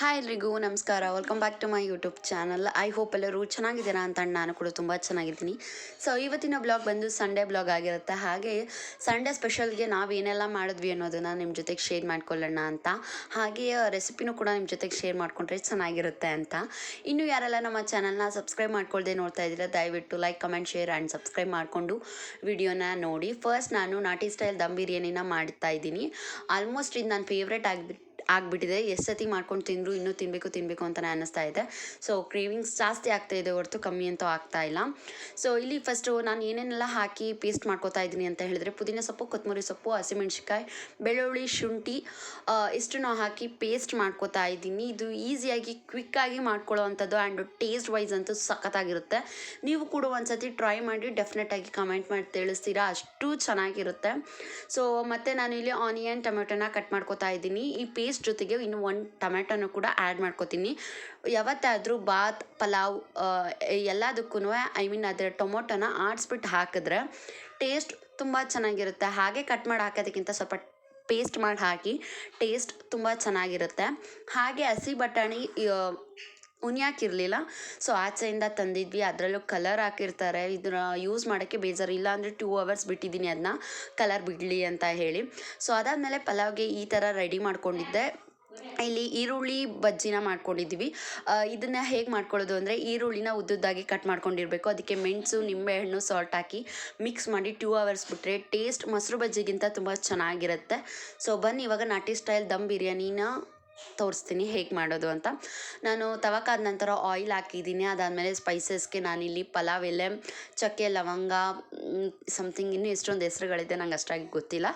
Hi ಎಲ್ರಿಗೂ ನಮಸ್ಕಾರ. Welcome back to my YouTube channel. I hope ಎಲ್ಲರೂ ಚೆನ್ನಾಗಿದ್ದೀರಾ ಅಂತ ನಾನು ಕೂಡ ತುಂಬ ಚೆನ್ನಾಗಿದ್ದೀನಿ. ಸೊ ಇವತ್ತಿನ ಬ್ಲಾಗ್ ಬಂದು ಸಂಡೇ ಬ್ಲಾಗ್ ಆಗಿರುತ್ತೆ. ಹಾಗೆ ಸಂಡೇ ಸ್ಪೆಷಲ್ಗೆ ನಾವೇನೆಲ್ಲ ಮಾಡಿದ್ವಿ ಅನ್ನೋದನ್ನು ನಿಮ್ಮ ಜೊತೆಗೆ ಶೇರ್ ಮಾಡ್ಕೊಳ್ಳೋಣ ಅಂತ. ಹಾಗೆ ರೆಸಿಪಿನೂ ಕೂಡ ನಿಮ್ಮ ಜೊತೆಗೆ ಶೇರ್ ಮಾಡಿಕೊಂಡ್ರೆ ಚೆನ್ನಾಗಿರುತ್ತೆ ಅಂತ. ಇನ್ನು ಯಾರೆಲ್ಲ ನಮ್ಮ ಚಾನಲ್ನ ಸಬ್ಸ್ಕ್ರೈಬ್ ಮಾಡ್ಕೊಳ್ದೆ ನೋಡ್ತಾ ಇದ್ದೀರಾ, ದಯವಿಟ್ಟು like, comment, share and subscribe ಮಾಡಿಕೊಂಡು ವಿಡಿಯೋನ ನೋಡಿ. ಫಸ್ಟ್ ನಾನು ನಾಟಿ ಸ್ಟೈಲ್ ದಮ್ ಬಿರಿಯಾನಿನ ಮಾಡ್ತಾ ಇದ್ದೀನಿ. ಆಲ್ಮೋಸ್ಟ್ ಇದು ನನ್ನ ಫೇವ್ರೇಟ್ ಆಗಿಬಿಟ್ಟಿದೆ. ಎಷ್ಟು ಸತಿ ಮಾಡ್ಕೊಂಡು ತಿಂದರೂ ಇನ್ನೂ ತಿನ್ನಬೇಕು ಅಂತಲೇ ಅನ್ನಿಸ್ತಾ ಇದೆ. ಸೊ ಕ್ರೇವಿಂಗ್ಸ್ ಜಾಸ್ತಿ ಆಗ್ತಾ ಇದೆ ಹೊರತು ಕಮ್ಮಿ ಅಂತೂ ಆಗ್ತಾ ಇಲ್ಲ. ಸೊ ಇಲ್ಲಿ ಫಸ್ಟು ನಾನು ಏನೇನೆಲ್ಲ ಹಾಕಿ ಪೇಸ್ಟ್ ಮಾಡ್ಕೋತಾ ಇದ್ದೀನಿ ಅಂತ ಹೇಳಿದ್ರೆ, ಪುದೀನ ಸೊಪ್ಪು, ಕೊತ್ತಂಬರಿ ಸೊಪ್ಪು, ಹಸಿಮೆಣ್ಸಿಕಾಯಿ, ಬೆಳ್ಳುಳ್ಳಿ, ಶುಂಠಿ ಇಷ್ಟನ್ನು ಹಾಕಿ ಪೇಸ್ಟ್ ಮಾಡ್ಕೋತಾ ಇದ್ದೀನಿ. ಇದು ಈಸಿಯಾಗಿ ಕ್ವಿಕ್ಕಾಗಿ ಮಾಡ್ಕೊಳ್ಳೋ ಅಂಥದ್ದು ಆ್ಯಂಡ್ ಟೇಸ್ಟ್ ವೈಸ್ ಅಂತೂ ಸಖತ್ತಾಗಿರುತ್ತೆ. ನೀವು ಕೂಡ ಒಂದ್ಸತಿ ಟ್ರೈ ಮಾಡಿ ಡೆಫಿನೆಟಾಗಿ ಕಮೆಂಟ್ ಮಾಡಿ ತಿಳಿಸ್ತೀರಾ, ಅಷ್ಟು ಚೆನ್ನಾಗಿರುತ್ತೆ. ಸೊ ಮತ್ತು ನಾನು ಇಲ್ಲಿ ಆನಿಯನ್, ಟೊಮೆಟೊನ ಕಟ್ ಮಾಡ್ಕೋತಾ ಇದ್ದೀನಿ. ಈ ಪೇಸ್ಟ್ ಜೊತೆಗೆ ಇನ್ನು ಒಂದು ಟೊಮೆಟೊನು ಕೂಡ ಆ್ಯಡ್ ಮಾಡ್ಕೋತೀನಿ. ಯಾವತ್ತಾದರೂ ಬಾತ್, ಪಲಾವ್ ಎಲ್ಲದಕ್ಕೂ ಅದರ ಟೊಮೊಟೊನ ಆಡಿಸ್ಬಿಟ್ಟು ಹಾಕಿದ್ರೆ ಟೇಸ್ಟ್ ತುಂಬ ಚೆನ್ನಾಗಿರುತ್ತೆ. ಹಾಗೆ ಕಟ್ ಮಾಡಿ ಹಾಕೋದಕ್ಕಿಂತ ಸ್ವಲ್ಪ ಪೇಸ್ಟ್ ಮಾಡಿ ಹಾಕಿ ಟೇಸ್ಟ್ ತುಂಬ ಚೆನ್ನಾಗಿರುತ್ತೆ. ಹಾಗೆ ಹಸಿ ಬಟಾಣಿ ಉಣಿಯಾಕಿರಲಿಲ್ಲ, ಸೊ ಆಚೆಯಿಂದ ತಂದಿದ್ವಿ. ಅದರಲ್ಲೂ ಕಲರ್ ಹಾಕಿರ್ತಾರೆ, ಇದನ್ನ ಯೂಸ್ ಮಾಡೋಕ್ಕೆ ಬೇಜಾರು. ಇಲ್ಲ ಅಂದರೆ 2 hours ಬಿಟ್ಟಿದ್ದೀನಿ ಅದನ್ನ ಕಲರ್ ಬಿಡಲಿ ಅಂತ ಹೇಳಿ. ಸೊ ಅದಾದಮೇಲೆ ಪಲಾವ್ಗೆ ಈ ಥರ ರೆಡಿ ಮಾಡ್ಕೊಂಡಿದ್ದೆ. ಇಲ್ಲಿ ಈರುಳ್ಳಿ ಬಜ್ಜಿನ ಮಾಡ್ಕೊಂಡಿದ್ದೀವಿ. ಇದನ್ನು ಹೇಗೆ ಮಾಡ್ಕೊಳ್ಳೋದು ಅಂದರೆ, ಈರುಳ್ಳಿನ ಉದ್ದುದ್ದಾಗಿ ಕಟ್ ಮಾಡ್ಕೊಂಡಿರಬೇಕು. ಅದಕ್ಕೆ ಮೆಣಸು, ನಿಂಬೆಹಣ್ಣು, ಸಾಲ್ಟ್ ಹಾಕಿ ಮಿಕ್ಸ್ ಮಾಡಿ 2 hours ಬಿಟ್ಟರೆ ಟೇಸ್ಟ್ ಮೊಸರು ಬಜ್ಜಿಗಿಂತ ತುಂಬ ಚೆನ್ನಾಗಿರುತ್ತೆ. ಸೊ ಬನ್ನಿ ಇವಾಗ ನಾಟಿ ಸ್ಟೈಲ್ ದಮ್ ಬಿರಿಯಾನಿನ ತೋರಿಸ್ತೀನಿ ಹೇಗೆ ಮಾಡೋದು ಅಂತ. ನಾನು ತವಕಾದ ನಂತರ ಆಯಿಲ್ ಹಾಕಿದ್ದೀನಿ. ಅದಾದಮೇಲೆ ಸ್ಪೈಸಸ್ಗೆ ನಾನಿಲ್ಲಿ ಪಲಾವ್ ಎಲೆ, ಚಕ್ಕೆ, ಲವಂಗ, ಸಮಥಿಂಗ್ ಇನ್ನೂ ಎಷ್ಟೊಂದು ಹೆಸರುಗಳಿದೆ, ನಂಗೆ ಅಷ್ಟಾಗಿ ಗೊತ್ತಿಲ್ಲ.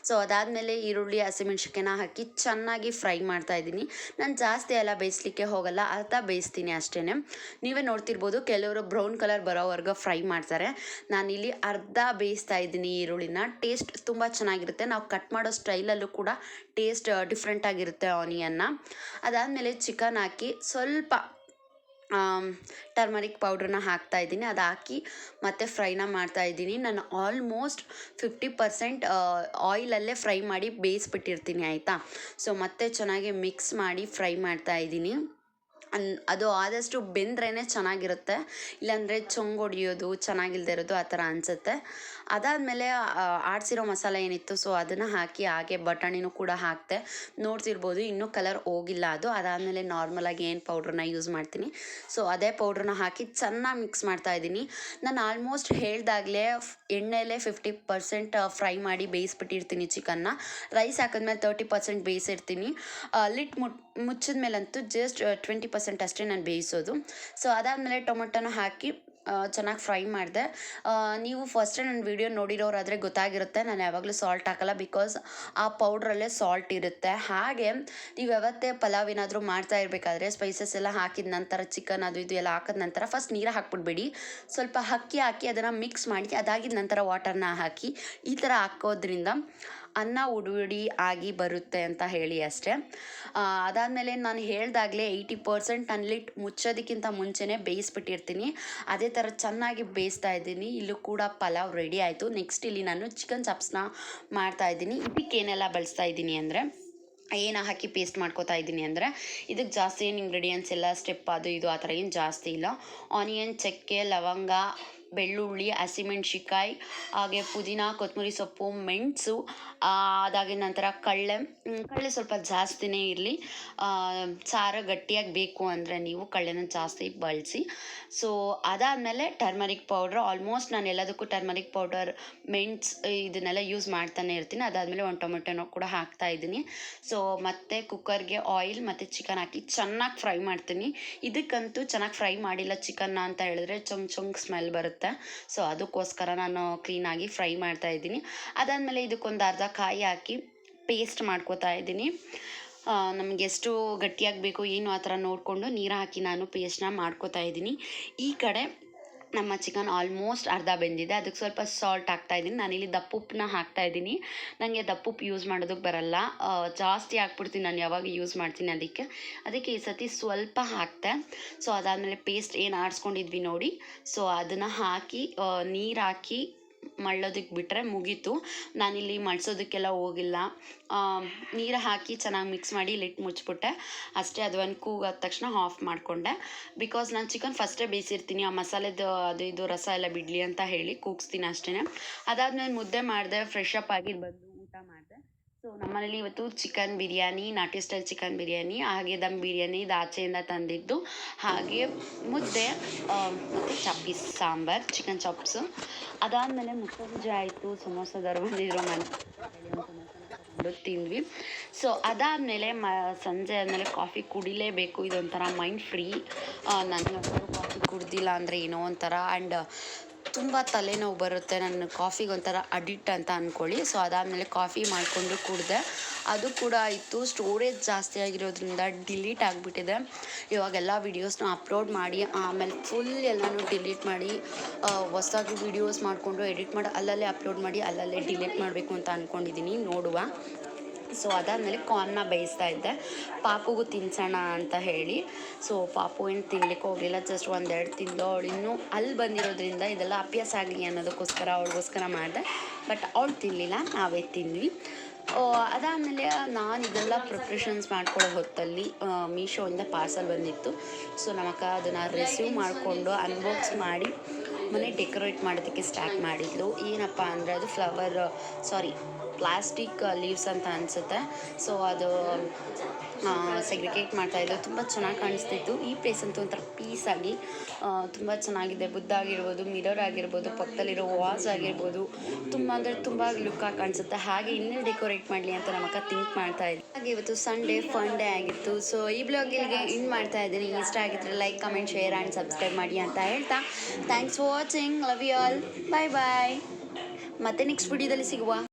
ಸೊ ಅದಾದಮೇಲೆ ಈರುಳ್ಳಿ, ಹಸಿಮೆಣ್ಸಿಕಾಯಿನ ಹಾಕಿ ಚೆನ್ನಾಗಿ ಫ್ರೈ ಮಾಡ್ತಾಯಿದ್ದೀನಿ. ನಾನು ಜಾಸ್ತಿ ಎಲ್ಲ ಬೇಯಿಸ್ಲಿಕ್ಕೆ ಹೋಗಲ್ಲ, ಅರ್ಧ ಬೇಯಿಸ್ತೀನಿ ಅಷ್ಟೇ. ನೀವೇ ನೋಡ್ತಿರ್ಬೋದು, ಕೆಲವರು ಬ್ರೌನ್ ಕಲರ್ ಬರೋವರೆಗೂ ಫ್ರೈ ಮಾಡ್ತಾರೆ. ನಾನಿಲ್ಲಿ ಅರ್ಧ ಬೇಯಿಸ್ತಾ ಇದ್ದೀನಿ ಈರುಳ್ಳಿನ. ಟೇಸ್ಟ್ ತುಂಬ ಚೆನ್ನಾಗಿರುತ್ತೆ. ನಾವು ಕಟ್ ಮಾಡೋ ಸ್ಟೈಲಲ್ಲೂ ಕೂಡ ಟೇಸ್ಟ್ ಡಿಫ್ರೆಂಟಾಗಿರುತ್ತೆ ಆನಿಯನ್ನ. ಅದಾದಮೇಲೆ ಚಿಕನ್ ಹಾಕಿ ಸ್ವಲ್ಪ ಟರ್ಮರಿಕ್ ಪೌಡ್ರನ್ನ ಹಾಕ್ತಾಯಿದ್ದೀನಿ. ಅದು ಹಾಕಿ ಮತ್ತೆ ಫ್ರೈನ ಮಾಡ್ತಾಯಿದ್ದೀನಿ. ನಾನು ಆಲ್ಮೋಸ್ಟ್ 50% ಆಯಿಲಲ್ಲೇ ಫ್ರೈ ಮಾಡಿ ಬೇಯಿಸ್ಬಿಟ್ಟಿರ್ತೀನಿ, ಆಯಿತಾ. ಸೊ ಮತ್ತೆ ಚೆನ್ನಾಗಿ ಮಿಕ್ಸ್ ಮಾಡಿ ಫ್ರೈ ಮಾಡ್ತಾಯಿದ್ದೀನಿ. ಅದು ಆದಷ್ಟು ಬೆಂದ್ರೇ ಚೆನ್ನಾಗಿರುತ್ತೆ, ಇಲ್ಲಾಂದರೆ ಚೊಂಗೊಡಿಯೋದು, ಚೆನ್ನಾಗಿಲ್ಲದೆ ಇರೋದು ಆ ಥರ ಅನಿಸುತ್ತೆ. ಅದಾದಮೇಲೆ ಆಡಿಸಿರೋ ಮಸಾಲೆ ಏನಿತ್ತು, ಸೊ ಅದನ್ನು ಹಾಕಿ ಹಾಗೆ ಬಟಾಣಿನೂ ಕೂಡ ಹಾಕಿದೆ. ನೋಡ್ತಿರ್ಬೋದು ಇನ್ನೂ ಕಲರ್ ಹೋಗಿಲ್ಲ ಅದು. ಅದಾದಮೇಲೆ ನಾರ್ಮಲಾಗಿ ಏನು ಪೌಡ್ರನ್ನ ಯೂಸ್ ಮಾಡ್ತೀನಿ, ಸೊ ಅದೇ ಪೌಡ್ರನ್ನ ಹಾಕಿ ಚೆನ್ನಾಗಿ ಮಿಕ್ಸ್ ಮಾಡ್ತಾಯಿದ್ದೀನಿ. ನಾನು ಆಲ್ಮೋಸ್ಟ್ ಹೇಳ್ದಾಗಲೇ ಎಣ್ಣೆಲೇ 50% ಫ್ರೈ ಮಾಡಿ ಬೇಯಿಸ್ಬಿಟ್ಟಿರ್ತೀನಿ ಚಿಕನ್ನ. ರೈಸ್ ಹಾಕಿದ್ಮೇಲೆ 30% ಬೇಯಿಸಿರ್ತೀನಿ. ಲಿಟ್ ಮುಚ್ಚಿದ ಮೇಲಂತೂ ಜಸ್ಟ್ 20% ಅಷ್ಟೇ ನಾನು ಬೇಯಿಸೋದು. ಸೊ ಅದಾದಮೇಲೆ ಟೊಮೊಟೊನ ಹಾಕಿ ಚೆನ್ನಾಗಿ ಫ್ರೈ ಮಾಡಿದೆ. ನೀವು ಫಸ್ಟೇ ನನ್ನ ವೀಡಿಯೋ ನೋಡಿರೋರಾದರೆ ಗೊತ್ತಾಗಿರುತ್ತೆ, ನಾನು ಯಾವಾಗಲೂ ಸಾಲ್ಟ್ ಹಾಕಲ್ಲ, ಬಿಕಾಸ್ ಆ ಪೌಡ್ರಲ್ಲೇ ಸಾಲ್ಟ್ ಇರುತ್ತೆ. ಹಾಗೆ ನೀವು ಯಾವತ್ತೇ ಪಲಾವ್ ಏನಾದರೂ ಮಾಡ್ತಾ ಇರಬೇಕಾದ್ರೆ ಸ್ಪೈಸಸ್ ಎಲ್ಲ ಹಾಕಿದ ನಂತರ, ಚಿಕನ್ ಅದು ಇದು ಎಲ್ಲ ಹಾಕಿದ ನಂತರ ಫಸ್ಟ್ ನೀರು ಹಾಕ್ಬಿಡ್ಬೇಡಿ. ಸ್ವಲ್ಪ ಅಕ್ಕಿ ಹಾಕಿ ಅದನ್ನು ಮಿಕ್ಸ್ ಮಾಡಿ ಅದಾಗಿದ ನಂತರ ವಾಟರ್ನ ಹಾಕಿ ಈ ಥರ ಹಾಕೋದ್ರಿಂದ ಅನ್ನ ಉಡಿ ಆಗಿ ಬರುತ್ತೆ ಅಂತ ಹೇಳಿ ಅಷ್ಟೇ. ಅದಾದಮೇಲೆ ನಾನು ಹೇಳ್ದಾಗಲೇ 80% ನಾನು ಲಿಟ್ ಮುಚ್ಚೋದಕ್ಕಿಂತ ಮುಂಚೆನೇ ಬೇಯಿಸ್ಬಿಟ್ಟಿರ್ತೀನಿ. ಅದೇ ಥರ ಚೆನ್ನಾಗಿ ಬೇಯಿಸ್ತಾ ಇದ್ದೀನಿ. ಇಲ್ಲೂ ಕೂಡ ಪಲಾವ್ ರೆಡಿ ಆಯಿತು. ನೆಕ್ಸ್ಟ್ ಇಲ್ಲಿ ನಾನು ಚಿಕನ್ ಚಾಪ್ಸ್ನ ಮಾಡ್ತಾಯಿದ್ದೀನಿ. ಇದಕ್ಕೆ ಏನೆಲ್ಲ ಬಳಸ್ತಾ ಇದ್ದೀನಿ ಅಂದರೆ, ಏನು ಹಾಕಿ ಪೇಸ್ಟ್ ಮಾಡ್ಕೋತಾ ಇದ್ದೀನಿ ಅಂದರೆ, ಇದಕ್ಕೆ ಜಾಸ್ತಿ ಏನು ಇಂಗ್ರೀಡಿಯೆಂಟ್ಸ್ ಎಲ್ಲ ಸ್ಟೆಪ್ ಅದು ಇದು ಆ ಥರ ಏನು ಜಾಸ್ತಿ ಇಲ್ಲ. ಆನಿಯನ್, ಚಕ್ಕೆ, ಲವಂಗ, ಬೆಳ್ಳುಳ್ಳಿ, ಹಸಿಮೆಣ್ಸಿಕಾಯಿ, ಹಾಗೆ ಪುದೀನ, ಕೊತ್ತಂಬರಿ ಸೊಪ್ಪು, ಮೆಣಸು, ಅದಾಗಿದ ನಂತರ ಕಳ್ಳೆ ಸ್ವಲ್ಪ ಜಾಸ್ತಿನೇ ಇರಲಿ. ಸಾರು ಗಟ್ಟಿಯಾಗಿ ಬೇಕು ಅಂದರೆ ನೀವು ಕಳ್ಳೆನ ಜಾಸ್ತಿ ಬಳಸಿ. ಸೊ ಅದಾದಮೇಲೆ ಟರ್ಮರಿಕ್ ಪೌಡ್ರ್, ಆಲ್ಮೋಸ್ಟ್ ನಾನು ಎಲ್ಲದಕ್ಕೂ ಟರ್ಮರಿಕ್ ಪೌಡರ್, ಮೆಣಸು ಇದನ್ನೆಲ್ಲ ಯೂಸ್ ಮಾಡ್ತಾನೆ ಇರ್ತೀನಿ. ಅದಾದಮೇಲೆ ಒಂದು ಟೊಮೆಟೊನೂ ಕೂಡ ಹಾಕ್ತಾಯಿದ್ದೀನಿ. ಸೊ ಮತ್ತು ಕುಕ್ಕರ್ಗೆ ಆಯಿಲ್ ಮತ್ತು ಚಿಕನ್ ಹಾಕಿ ಚೆನ್ನಾಗಿ ಫ್ರೈ ಮಾಡ್ತೀನಿ. ಇದಕ್ಕಂತೂ ಚೆನ್ನಾಗಿ ಫ್ರೈ ಮಾಡಿಲ್ಲ ಚಿಕನ್ನ ಅಂತ ಹೇಳಿದ್ರೆ ಚೊಂಗ್ ಸ್ಮೆಲ್ ಬರುತ್ತೆ. ಸೊ ಅದಕ್ಕೋಸ್ಕರ ನಾನು ಕ್ಲೀನಾಗಿ ಫ್ರೈ ಮಾಡ್ತಾಯಿದ್ದೀನಿ. ಅದಾದಮೇಲೆ ಇದಕ್ಕೊಂದು ಅರ್ಧ ಕಾಯಿ ಹಾಕಿ ಪೇಸ್ಟ್ ಮಾಡ್ಕೋತಾ ಇದ್ದೀನಿ. ನಮಗೆ ಎಷ್ಟು ಗಟ್ಟಿಯಾಗಿ ಬೇಕು ಏನು ಆ ಥರ ನೋಡಿಕೊಂಡು ನೀರು ಹಾಕಿ ನಾನು ಪೇಸ್ಟ್ನ ಮಾಡ್ಕೋತಾ ಇದ್ದೀನಿ. ಈ ಕಡೆ ನಮ್ಮ ಚಿಕನ್ ಆಲ್ಮೋಸ್ಟ್ ಅರ್ಧ ಬೆಂದಿದೆ. ಅದಕ್ಕೆ ಸ್ವಲ್ಪ ಸಾಲ್ಟ್ ಹಾಕ್ತಾಯಿದ್ದೀನಿ. ನಾನಿಲ್ಲಿ ದಪ್ಪುಪ್ಪನ್ನ ಹಾಕ್ತಾಯಿದ್ದೀನಿ. ನನಗೆ ದಪ್ಪುಪ್ಪು ಯೂಸ್ ಮಾಡೋದಕ್ಕೆ ಬರಲ್ಲ, ಜಾಸ್ತಿ ಹಾಕ್ಬಿಡ್ತೀನಿ ನಾನು ಯಾವಾಗ ಯೂಸ್ ಮಾಡ್ತೀನಿ. ಅದಕ್ಕೆ ಈ ಸತಿ ಸ್ವಲ್ಪ ಹಾಕ್ತೆ. ಸೊ ಅದಾದಮೇಲೆ ಪೇಸ್ಟ್ ಏನು ಆಡಿಸ್ಕೊಂಡಿದ್ವಿ ನೋಡಿ, ಸೊ ಅದನ್ನು ಹಾಕಿ ನೀರು ಹಾಕಿ ಮಳ್ಳೋದಕ್ಕೆ ಬಿಟ್ಟರೆ ಮುಗೀತು. ನಾನಿಲ್ಲಿ ಮಳ್ಸೋದಕ್ಕೆಲ್ಲ ಹೋಗಿಲ್ಲ. ನೀರು ಹಾಕಿ ಚೆನ್ನಾಗಿ ಮಿಕ್ಸ್ ಮಾಡಿ ಲಿಟ್ ಮುಚ್ಚಿಬಿಟ್ಟೆ ಅಷ್ಟೇ. ಅದು ಒಂದು ಕೂಗಾದ ತಕ್ಷಣ ಆಫ್ ಮಾಡಿಕೊಂಡೆ. ಬಿಕಾಸ್ ನಾನು ಚಿಕನ್ ಫಸ್ಟೇ ಬೇಯಿಸಿರ್ತೀನಿ, ಆ ಮಸಾಲೆದು ಅದು ಇದು ರಸ ಎಲ್ಲ ಬಿಡಲಿ ಅಂತ ಹೇಳಿ ಕೂಗಿಸ್ತೀನಿ ಅಷ್ಟೇ. ಅದಾದಮೇಲೆ ಮುದ್ದೆ ಮಾಡಿದೆ, ಫ್ರೆಶ್ ಅಪ್ ಆಗಿ ಬಂದು ಊಟ ಮಾಡಿದೆ. ಸೊ ನಮ್ಮನೇಲಿ ಇವತ್ತು ಚಿಕನ್ ಬಿರಿಯಾನಿ, ನಾಟಿ ಸ್ಟೈಲ್ ಚಿಕನ್ ಬಿರಿಯಾನಿ, ಹಾಗೆ ದಮ್ ಬಿರಿಯಾನಿ ಇದು ಆಚೆಯಿಂದ ತಂದಿದ್ದು, ಹಾಗೆ ಮುದ್ದೆ ಮತ್ತು ಚಪ್ಪೀಸ್ ಸಾಂಬಾರು, ಚಿಕನ್ ಚಾಪ್ಸು. ಅದಾದಮೇಲೆ ಮುಖಪೂಜೆ ಆಯಿತು, ಸಮೋಸದವ್ರು ಬಂದಿದ್ರು, ಮನೆ ತಿಂದ್ವಿ. ಸೊ ಅದಾದಮೇಲೆ ಸಂಜೆ ಆದಮೇಲೆ ಕಾಫಿ ಕುಡಿಲೇಬೇಕು, ಇದೊಂಥರ ಮೈಂಡ್ ಫ್ರೀ. ನನಗಂತೂ ಕಾಫಿ ಕುಡ್ದಿಲ್ಲ ಅಂದರೆ ಏನೋ ಒಂಥರ ಆ್ಯಂಡ್ ತುಂಬ ತಲೆನೋವು ಬರುತ್ತೆ. ನನ್ನ ಕಾಫಿಗೆ ಒಂಥರ ಅಡಿಕ್ಟ್ ಅಂತ ಅಂದ್ಕೊಳ್ಳಿ. ಸೊ ಅದಾದಮೇಲೆ ಕಾಫಿ ಮಾಡಿಕೊಂಡು ಕುಡಿದೆ. ಅದು ಕೂಡ ಆಯಿತು. ಸ್ಟೋರೇಜ್ ಜಾಸ್ತಿ ಆಗಿರೋದ್ರಿಂದ ಡಿಲೀಟ್ ಆಗಿಬಿಟ್ಟಿದೆ. ಇವಾಗೆಲ್ಲ ವೀಡಿಯೋಸ್ನ ಅಪ್ಲೋಡ್ ಮಾಡಿ ಆಮೇಲೆ ಫುಲ್ ಎಲ್ಲನೂ ಡಿಲೀಟ್ ಮಾಡಿ ಹೊಸದಾಗಿ ವೀಡಿಯೋಸ್ ಮಾಡಿಕೊಂಡು ಎಡಿಟ್ ಮಾಡಿ ಅಲ್ಲಲ್ಲೇ ಅಪ್ಲೋಡ್ ಮಾಡಿ ಅಲ್ಲಲ್ಲೇ ಡಿಲೀಟ್ ಮಾಡಬೇಕು ಅಂತ ಅಂದ್ಕೊಂಡಿದ್ದೀನಿ, ನೋಡುವ. ಸೊ ಅದಾದಮೇಲೆ ಕಾರ್ನ್ನ ಬೇಯಿಸ್ತಾ ಇದ್ದೆ, ಪಾಪುಗೂ ತಿನ್ಸೋಣ ಅಂತ ಹೇಳಿ. ಸೊ ಪಾಪು ಏನು ತಿನ್ಲಿಕ್ಕೆ ಹೋಗಲಿಲ್ಲ, ಜಸ್ಟ್ ಒಂದೆರಡು ತಿಂದು. ಅವಳು ಇನ್ನೂ ಅಲ್ಲಿ ಬಂದಿರೋದ್ರಿಂದ ಇದೆಲ್ಲ ಅಭ್ಯಾಸ ಆಗಲಿ ಅನ್ನೋದಕ್ಕೋಸ್ಕರ ಅವಳಿಗೋಸ್ಕರ ಮಾಡಿದೆ. ಬಟ್ ಅವಳು ತಿನ್ನಲಿಲ್ಲ, ನಾವೇ ತಿಂದ್ವಿ. ಅದಾದಮೇಲೆ ನಾನು ಇದೆಲ್ಲ ಪ್ರಿಪ್ರೇಷನ್ಸ್ ಮಾಡ್ಕೊಳ್ಳೋ ಹೊತ್ತಲ್ಲಿ ಮೀಶೋಯಿಂದ ಪಾರ್ಸಲ್ ಬಂದಿತ್ತು. ಸೊ ನಮ್ಮಕ್ಕ ಅದನ್ನು ರಿಸೀವ್ ಮಾಡಿಕೊಂಡು ಅನ್ಬಾಕ್ಸ್ ಮಾಡಿ ಮನೆ ಡೆಕೋರೇಟ್ ಮಾಡೋದಕ್ಕೆ ಸ್ಟಾರ್ಟ್ ಮಾಡಿದ್ಲು. ಏನಪ್ಪ ಅಂದರೆ ಅದು ಪ್ಲಾಸ್ಟಿಕ್ ಲೀವ್ಸ್ ಅಂತ ಅನಿಸುತ್ತೆ. ಸೊ ಅದು ಸೆಗ್ರಿಗೇಟ್ ಮಾಡ್ತಾಯಿದ್ದು ತುಂಬ ಚೆನ್ನಾಗಿ ಕಾಣಿಸ್ತಿತ್ತು. ಈ ಪ್ಲೇಸ್ ಅಂತೂ ಒಂಥರ ಪೀಸಾಗಿ ತುಂಬ ಚೆನ್ನಾಗಿದೆ. ಬುದ್ಧ ಆಗಿರ್ಬೋದು, ಮಿರರ್ ಆಗಿರ್ಬೋದು, ಪಕ್ಕದಲ್ಲಿರೋ ವಾಸ್ ಆಗಿರ್ಬೋದು, ತುಂಬ ಅಂದರೆ ತುಂಬ ಲುಕ್ಕಾಗಿ ಕಾಣಿಸುತ್ತೆ. ಹಾಗೆ ಇನ್ನೂ ಡೆಕೋರೇಟ್ ಮಾಡಲಿ ಅಂತ ನಮ್ಮಕ್ಕ ಥಿಂಕ್ ಮಾಡ್ತಾಯಿದ್ದೆ. ಹಾಗೆ ಇವತ್ತು ಸಂಡೇ ಫನ್ ಡೇ ಆಗಿತ್ತು. ಸೊ ಈ ಬ್ಲಾಗ್ ಇಲ್ಲಿಗೆ ಇನ್ ಮಾಡ್ತಾ ಇದ್ದೀನಿ. ಇಷ್ಟ ಆಗಿದ್ರೆ like, comment, share and subscribe ಮಾಡಿ ಅಂತ ಹೇಳ್ತಾ thanks for watching. Love you all. Bye bye. ಮತ್ತೆ ನೆಕ್ಸ್ಟ್ ವಿಡಿಯೋದಲ್ಲಿ ಸಿಗುವ.